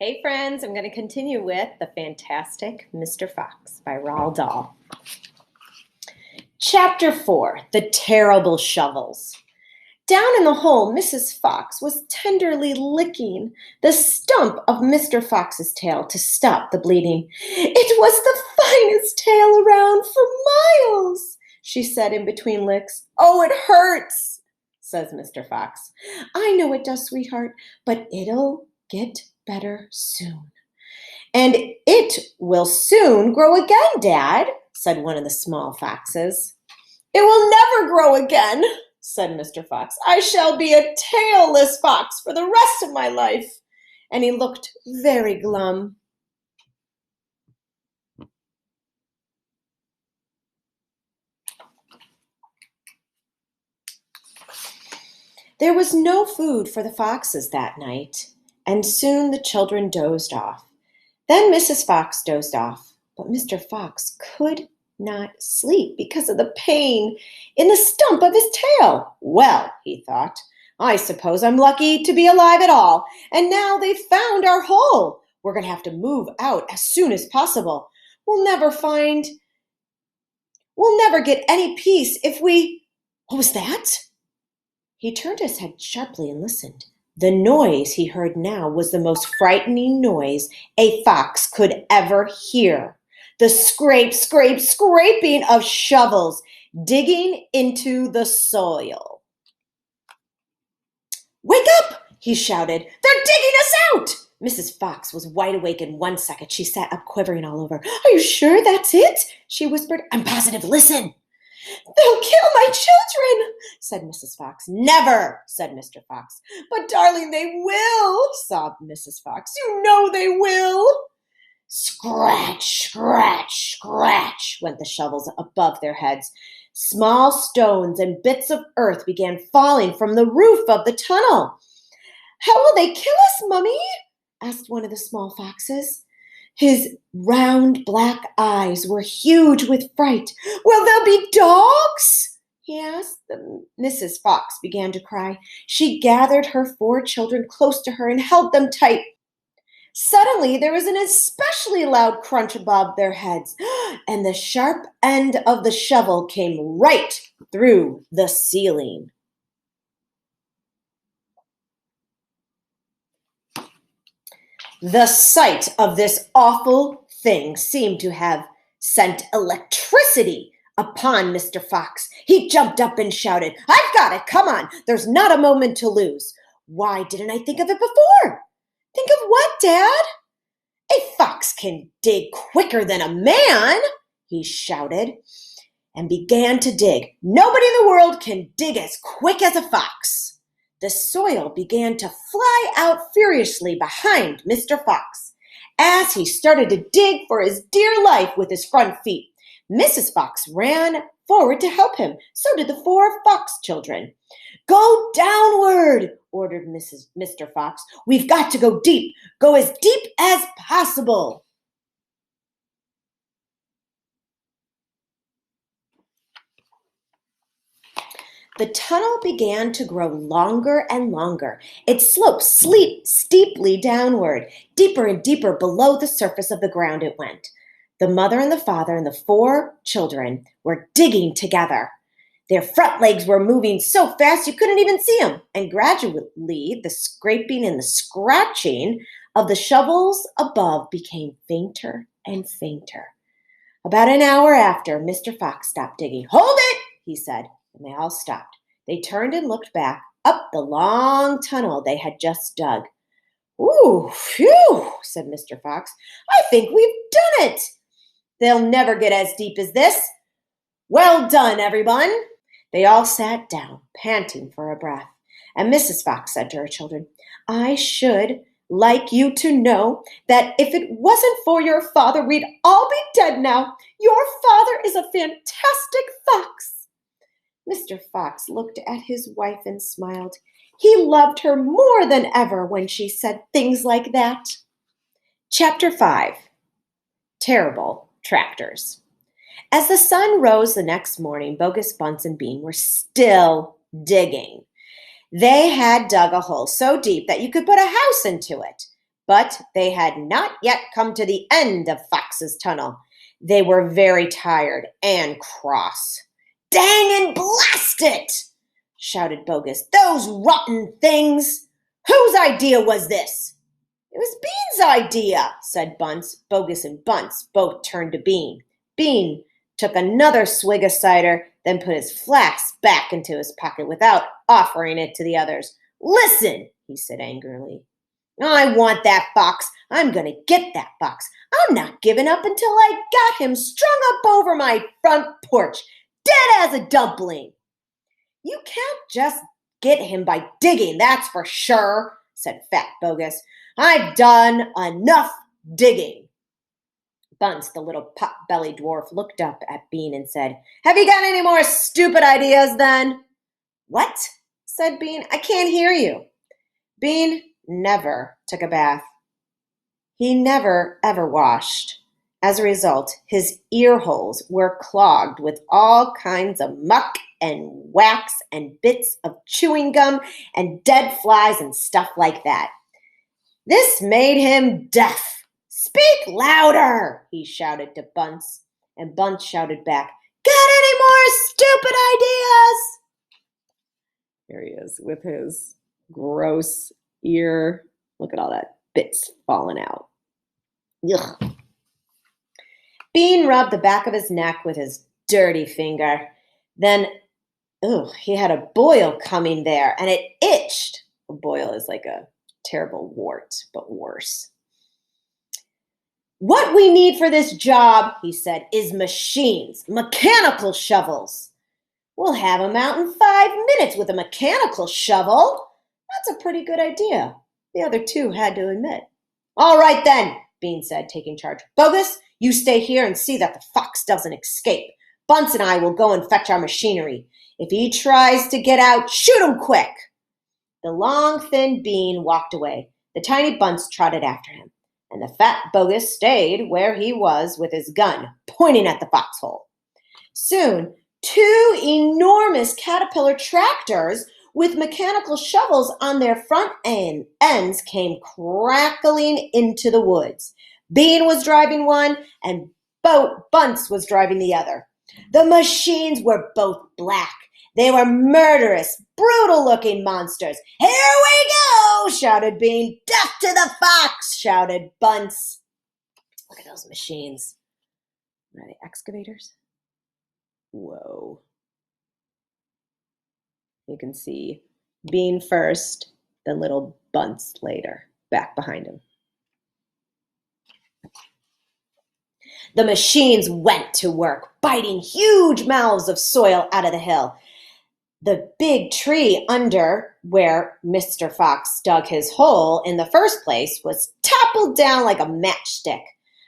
Hey friends, I'm going to continue with The Fantastic Mr. Fox by Roald Dahl. Chapter 4, The Terrible Shovels. Down in the hole, Mrs. Fox was tenderly licking the stump of Mr. Fox's tail to stop the bleeding. "It was the finest tail around for miles," she said in between licks. "Oh, it hurts," says Mr. Fox. "I know it does, sweetheart, but it'll get better soon." "And it will soon grow again, Dad," said one of the small foxes. "It will never grow again," said Mr. Fox. "I shall be a tailless fox for the rest of my life." And he looked very glum. There was no food for the foxes that night, and soon the children dozed off. Then Mrs. Fox dozed off, but Mr. Fox could not sleep because of the pain in the stump of his tail. "Well," he thought, "I suppose I'm lucky to be alive at all, and now they've found our hole. We're going to have to move out as soon as possible. We'll never get any peace if we—" What was that? He turned his head sharply and listened. The noise he heard now was the most frightening noise a fox could ever hear. The scraping of shovels digging into the soil. "Wake up!" he shouted. "They're digging us out!" Mrs. Fox was wide awake in 1 second. She sat up quivering all over. "Are you sure that's it?" she whispered. "I'm positive. Listen." "They'll kill my children," said Mrs. Fox. "Never," said Mr. Fox. "But, darling, they will," sobbed Mrs. Fox. "You know they will." Scratch, scratch, scratch went the shovels above their heads. Small stones and bits of earth began falling from the roof of the tunnel. "How will they kill us, Mummy?" asked one of the small foxes. His round black eyes were huge with fright. "Will there be dogs?" he asked. Mrs. Fox began to cry. She gathered her 4 children close to her and held them tight. Suddenly, there was an especially loud crunch above their heads, and the sharp end of the shovel came right through the ceiling. The sight of this awful thing seemed to have sent electricity upon Mr. Fox. He jumped up and shouted, "I've got it! Come on! There's not a moment to lose! Why didn't I think of it before?" "Think of what, Dad?" "A fox can dig quicker than a man," he shouted, and began to dig. "Nobody in the world can dig as quick as a fox." The soil began to fly out furiously behind Mr. Fox as he started to dig for his dear life with his front feet. Mrs. Fox ran forward to help him. So did the 4 fox children. "Go downward," ordered Mr. Fox. "We've got to go deep. Go as deep as possible." The tunnel began to grow longer and longer. It sloped steeply downward. Deeper and deeper below the surface of the ground it went. The mother and the father and the 4 children were digging together. Their front legs were moving so fast you couldn't even see them. And gradually, the scraping and the scratching of the shovels above became fainter and fainter. About an hour after, Mr. Fox stopped digging. "Hold it!" he said. And they all stopped. They turned and looked back up the long tunnel they had just dug. "Ooh, phew," said Mr. Fox. "I think we've done it. They'll never get as deep as this. Well done, everyone." They all sat down, panting for a breath. And Mrs. Fox said to her children, "I should like you to know that if it wasn't for your father, we'd all be dead now. Your father is a fantastic fox." Mr. Fox looked at his wife and smiled. He loved her more than ever when she said things like that. Chapter 5. Terrible Tractors. As the sun rose the next morning, Bogus, Bunce, and Bean were still digging. They had dug a hole so deep that you could put a house into it. But they had not yet come to the end of Fox's tunnel. They were very tired and cross. "Dang and blast it!" shouted Bogus. "Those rotten things! Whose idea was this?" "It was Bean's idea," said Bunce. Bogus and Bunce both turned to Bean. Bean took another swig of cider, then put his flask back into his pocket without offering it to the others. "Listen," he said angrily. "I want that fox. I'm going to get that fox. I'm not giving up until I got him strung up over my front porch, dead as a dumpling." "You can't just get him by digging, that's for sure," said Fat Bogus. "I've done enough digging." Bunce, the little pot-bellied dwarf, looked up at Bean and said, "Have you got any more stupid ideas then?" "What?" said Bean. "I can't hear you." Bean never took a bath. He never, ever washed. As a result, his ear holes were clogged with all kinds of muck and wax and bits of chewing gum and dead flies and stuff like that. This made him deaf. "Speak louder," he shouted to Bunce, and Bunce shouted back, "Got any more stupid ideas?" Here he is with his gross ear. Look at all that bits falling out. Ugh. Bean rubbed the back of his neck with his dirty finger. Then, he had a boil coming there, and it itched. A boil is like a terrible wart, but worse. "What we need for this job," he said, "is machines, mechanical shovels. We'll have him out in 5 minutes with a mechanical shovel." "That's a pretty good idea," the other two had to admit. "All right then," Bean said, taking charge. "Bogus, you stay here and see that the fox doesn't escape. Bunce and I will go and fetch our machinery. If he tries to get out, shoot him quick." The long, thin Bean walked away. The tiny Bunce trotted after him, and the fat Bogus stayed where he was with his gun, pointing at the foxhole. Soon, 2 enormous caterpillar tractors with mechanical shovels on their front ends came crackling into the woods. Bean was driving one, and Bunce was driving the other. The machines were both black. They were murderous, brutal-looking monsters. "Here we go!" shouted Bean. "Death to the fox!" shouted Bunce. Look at those machines. Are they excavators? Whoa. You can see Bean first, then little Bunce later, back behind him. The machines went to work, biting huge mouths of soil out of the hill. The big tree under where Mr. Fox dug his hole in the first place was toppled down like a matchstick.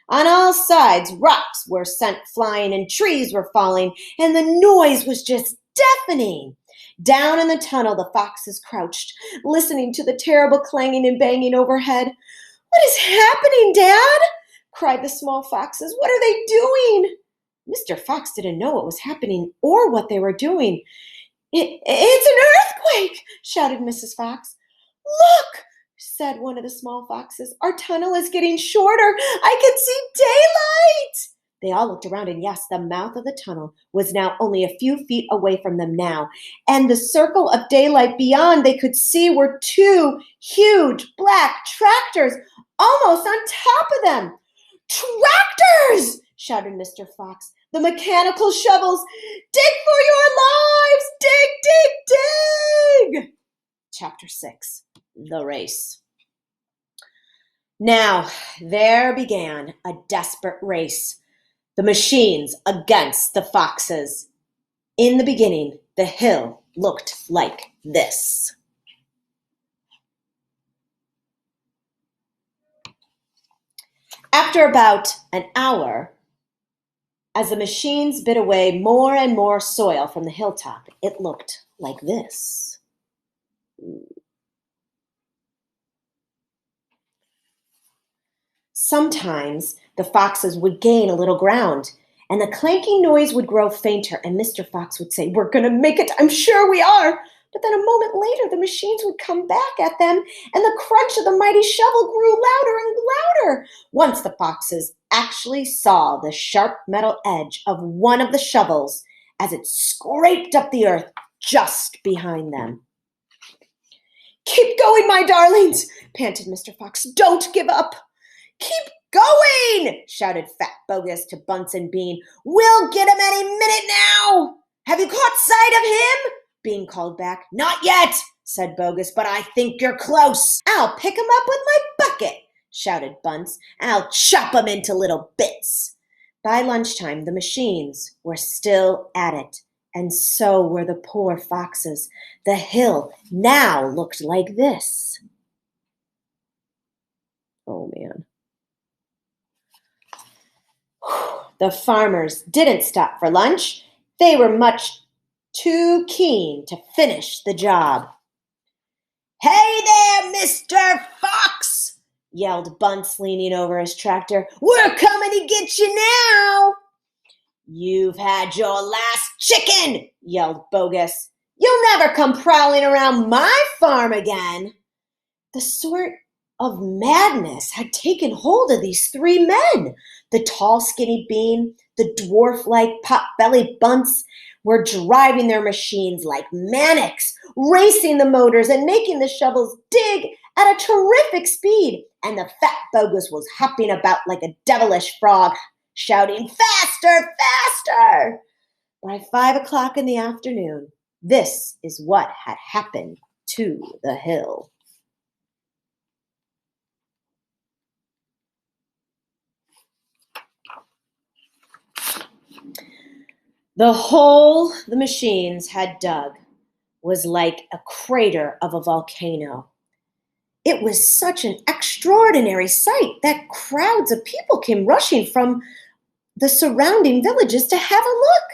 On all sides, rocks were sent flying and trees were falling, and the noise was just deafening. Down in the tunnel, the foxes crouched, listening to the terrible clanging and banging overhead. "What is happening, Dad?" cried the small foxes. "What are they doing?" Mr. Fox didn't know what was happening or what they were doing. It's an earthquake!" shouted Mrs. Fox. "Look!" said one of the small foxes. "Our tunnel is getting shorter. I can see daylight!" They all looked around, and yes, the mouth of the tunnel was now only a few feet away from them now, and the circle of daylight beyond they could see were 2 huge black tractors almost on top of them. "Tractors!" shouted Mr. Fox. "The mechanical shovels! Dig for your lives! Dig, dig, dig!" Chapter 6, The Race. Now, there began a desperate race. The machines against the foxes. In the beginning, the hill looked like this. After about an hour, as the machines bit away more and more soil from the hilltop, it looked like this. Sometimes the foxes would gain a little ground, and the clanking noise would grow fainter, and Mr. Fox would say, "We're going to make it, I'm sure we are." But then a moment later, the machines would come back at them, and the crunch of the mighty shovel grew louder and louder. Once the foxes actually saw the sharp metal edge of one of the shovels as it scraped up the earth just behind them. "Keep going, my darlings," panted Mr. Fox. "Don't give up." "Keep going," shouted Fat Bogus to Bunsen Bean. "We'll get him any minute now." "Have you caught sight of him?" Bean called back. "Not yet," said Bogus, "but I think you're close." "I'll pick him up with my bucket," shouted Bunce. "I'll chop him into little bits." By lunchtime, the machines were still at it, and so were the poor foxes. The hill now looked like this. Oh, man. The farmers didn't stop for lunch. They were much too keen to finish the job. "Hey there, Mr. Fox!" yelled Bunce, leaning over his tractor. "We're coming to get you now." "You've had your last chicken," yelled Bogus. "You'll never come prowling around my farm again." The sort of madness had taken hold of these three men. The tall, skinny Bean, the dwarf-like pot-bellied Bunce were driving their machines like maniacs, racing the motors and making the shovels dig at a terrific speed. And the Fat Bogus was hopping about like a devilish frog, shouting, "Faster, faster!" By 5 o'clock in the afternoon, this is what had happened to the hill. The hole the machines had dug was like a crater of a volcano. It was such an extraordinary sight that crowds of people came rushing from the surrounding villages to have a look.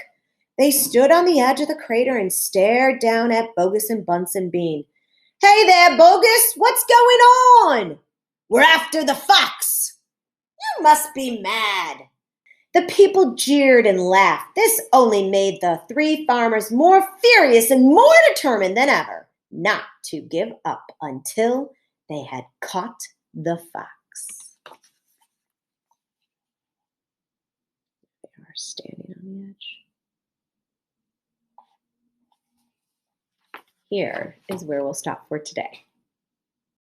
They stood on the edge of the crater and stared down at Bogus and Bunsen Bean. "Hey there, Bogus, what's going on?" "We're after the fox." "You must be mad." The people jeered and laughed. This only made the three farmers more furious and more determined than ever not to give up until they had caught the fox. They are standing on the edge. Here is where we'll stop for today.